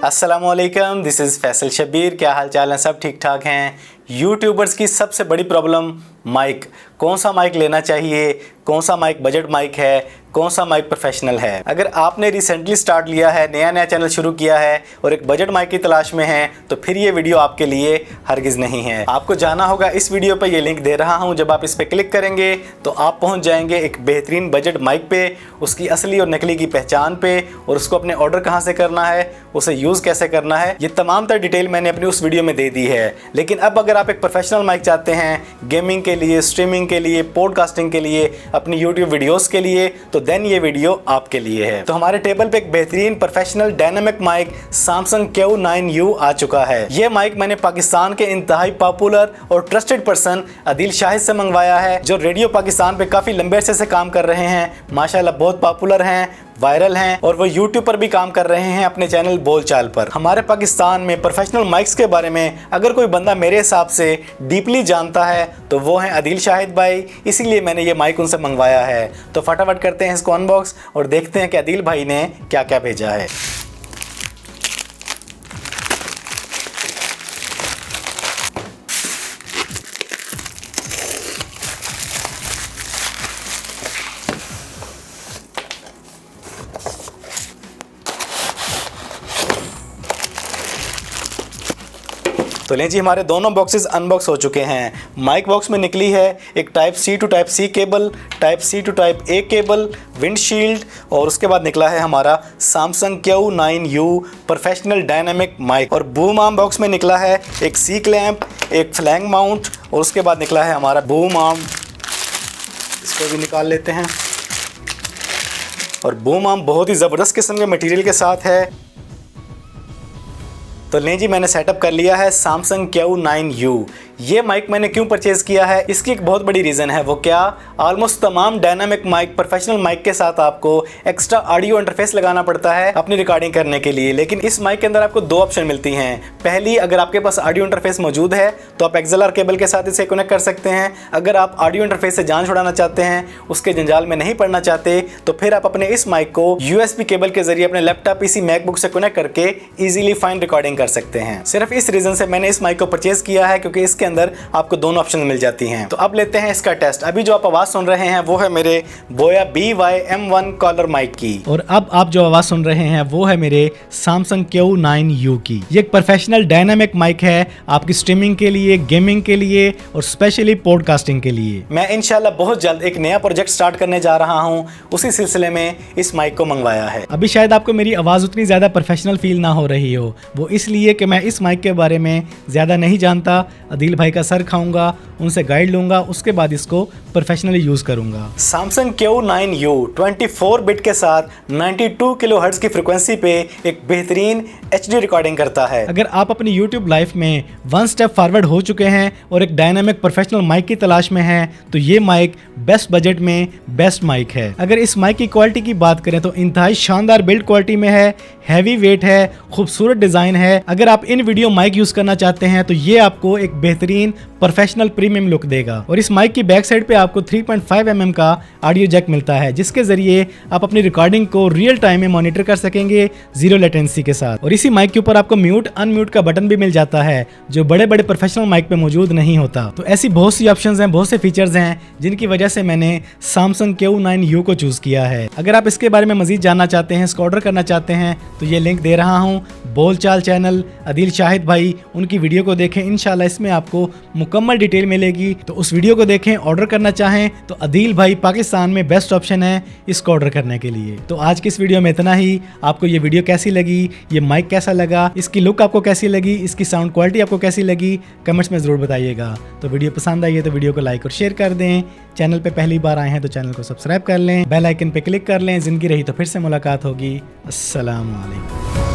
अस्सलामुअलैकुम, this is Faisal Shabir. क्या हाल चाल है? सब ठीक ठाक हैं। यूट्यूबर्स की सबसे बड़ी प्रॉब्लम माइक। कौन सा माइक लेना चाहिए, कौन सा माइक बजट माइक है, कौन सा माइक प्रोफेशनल है। अगर आपने रिसेंटली स्टार्ट लिया है, नया चैनल शुरू किया है और एक बजट माइक की तलाश में है, तो फिर ये वीडियो आपके लिए हरगिज़ नहीं है। आपको जाना होगा, इस वीडियो पर ये लिंक दे रहा हूँ। जब आप इस पर क्लिक करेंगे तो आप पहुँच जाएंगे एक बेहतरीन बजट माइक पे, उसकी असली और नकली की पहचान पे, और उसको अपने ऑर्डर कहाँ से करना है, उसे यूज़ कैसे करना है, ये तमाम तर डिटेल मैंने अपनी उस वीडियो में दे दी है। लेकिन अब अगर आप एक प्रोफेशनल माइक चाहते हैं गेमिंग के लिए, स्ट्रीमिंग के लिए, पॉडकास्टिंग के लिए, अपनी यूट्यूब वीडियोस के लिए, तो देन ये वीडियो आपके लिए है। तो हमारे टेबल पे एक बेहतरीन professional dynamic mic Samsung Q9U आ चुका है। ये माइक मैंने पाकिस्तान के इंतहाई पॉपुलर और ट्रस्टेड पर्सन अदील शाहिद से मंगवाया है, जो रेडियो पाकिस्तान पे काफ़ी लंबे अरसे से काम कर रहे हैं। माशाल्लाह बहुत पॉपुलर हैं, वायरल हैं, और वो यूट्यूब पर भी काम कर रहे हैं अपने चैनल बोलचाल पर। हमारे पाकिस्तान में प्रोफेशनल माइक्स के बारे में अगर कोई बंदा मेरे हिसाब से डीपली जानता है तो वो हैं अदील शाहिद भाई, इसीलिए मैंने ये माइक उनसे मंगवाया है। तो फटाफट करते हैं इसको अनबॉक्स और देखते हैं कि अदील भाई ने क्या क्या भेजा है। तो लें जी, हमारे दोनों बॉक्सेस अनबॉक्स हो चुके हैं। माइक बॉक्स में निकली है एक type C to type C cable, type C to type A cable, windshield, और उसके बाद निकला है हमारा Samsung Q9U professional dynamic mic. और बूम आर्म बॉक्स में निकला है एक सी क्लैंप, एक फ्लैंग माउंट, और उसके बाद निकला है हमारा बूम आर्म। इसको भी निकाल लेते हैं। और बूम आर्म बहुत ही ज़बरदस्त किस्म के मटेरियल के साथ है। तो लें जी, मैंने सेटअप कर लिया है Samsung Q9U। ये माइक मैंने क्यों परचेज़ किया है, इसकी एक बहुत बड़ी रीज़न है। वो क्या, ऑलमोस्ट तमाम डायनामिक माइक, प्रोफेशनल माइक के साथ आपको एक्स्ट्रा ऑडियो इंटरफेस लगाना पड़ता है अपनी रिकॉर्डिंग करने के लिए। लेकिन इस माइक के अंदर आपको दो ऑप्शन मिलती हैं। पहली, अगर आपके पास ऑडियो इंटरफेस मौजूद है तो आप XLR केबल के साथ इसे कनेक्ट कर सकते हैं। अगर आप ऑडियो इंटरफेस से जान छुड़ाना चाहते हैं, उसके जंजाल में नहीं पड़ना चाहते, तो फिर आप अपने इस माइक को USB केबल के जरिए अपने लैपटॉप, PC, मैकबुक से कनेक्ट करके ईजिली फाइन रिकॉर्डिंग कर सकते हैं। सिर्फ इस रीज़न से मैंने इस माइक को परचेज़ किया है, क्योंकि इसके अंदर आपको दोनों ऑप्शन मिल जाती हैं। तो अब लेते हैं इसका टेस्ट। अभी जो आप आवाज़ सुन रहे हैं वो है मेरे बोया BY-M1 कॉलर माइक की, और अब आप जो आवाज़ सुन रहे हैं वो है मेरे Samsung Q9U की। ये एक प्रोफेशनल डायनामिक माइक है आपकी स्ट्रीमिंग के लिए, गेमिंग के लिए, और स्पेशली पॉडकास्टिंग के लिए। मैं इंशाल्लाह बहुत जल्द एक नया प्रोजेक्ट स्टार्ट करने जा रहा हूँ, उसी सिलसिले में इस माइक को मंगवाया है। अभी शायद आपको मेरी आवाज़ उतनी ज़्यादा प्रोफेशनल फील ना हो रही हो, वो इसलिए कि मैं इस माइक के बारे में ज़्यादा नहीं जानता। अदील भाई का सर खाऊंगा, उनसे गाइड लूंगा, उसके बाद इसको प्रोफेशनली यूज़ करूंगा। Samsung Q9U 24 बिट के साथ 92 किलोहर्ट्ज़ की फ्रिक्वेंसी पे एक बेहतरीन HD रिकॉर्डिंग करता है। अगर आप अपनी YouTube लाइफ में वन स्टेप फॉरवर्ड हो चुके हैं और एक डायनामिक प्रोफेशनल माइक की तलाश में हैं, तो ये माइक बेस्ट बजट में बेस्ट माइक है। अगर इस माइक की क्वालिटी की बात करें तो इंतहाई शानदार बिल्ड क्वालिटी में है, हैवी वेट है, खूबसूरत डिज़ाइन है। अगर आप इन वीडियो माइक यूज़ करना चाहते हैं तो ये आपको एक बेहतरीन प्रोफेशनल प्रीमियम लुक देगा। और इस माइक की बैक साइड पे आपको 3.5 mm का ऑडियो जैक मिलता है, जिसके जरिए आप अपनी रिकॉर्डिंग को रियल टाइम में मॉनिटर कर सकेंगे जीरो लेटेंसी के साथ। और इसी माइक के ऊपर आपको म्यूट अनम्यूट का बटन भी मिल जाता है, जो बड़े बड़े प्रोफेशनल माइक पे मौजूद नहीं होता। तो ऐसी बहुत सी ऑप्शंस हैं, बहुत से फीचर्स हैं, जिनकी वजह से मैंने Samsung Q9U को चूज किया है। अगर आप इसके बारे में मजीद जानना चाहते हैं, इसको ऑर्डर करना चाहते हैं, तो ये लिंक दे रहा हूँ। बोलचाल चैनल अदील शाहिद भाई, उनकी वीडियो को देखें, इंशाल्लाह इसमें आपको मुकम्मल डिटेल मिलेगी। तो उस वीडियो को देखें। ऑर्डर करना चाहें तो अदील भाई पाकिस्तान में बेस्ट ऑप्शन है इसको ऑर्डर करने के लिए। तो आज की इस वीडियो में इतना ही। आपको ये वीडियो कैसी लगी, ये माइक कैसा लगा, इसकी लुक आपको कैसी लगी, इसकी साउंड क्वालिटी आपको कैसी लगी, कमेंट्स में ज़रूर बताइएगा। तो वीडियो पसंद आई है तो वीडियो को लाइक और शेयर कर दें। चैनल पे पहली बार आए हैं तो चैनल को सब्सक्राइब कर लें, बेल आइकन पे क्लिक कर लें। ज़िंदगी रही तो फिर से मुलाकात होगी। अस्सलाम वालेकुम।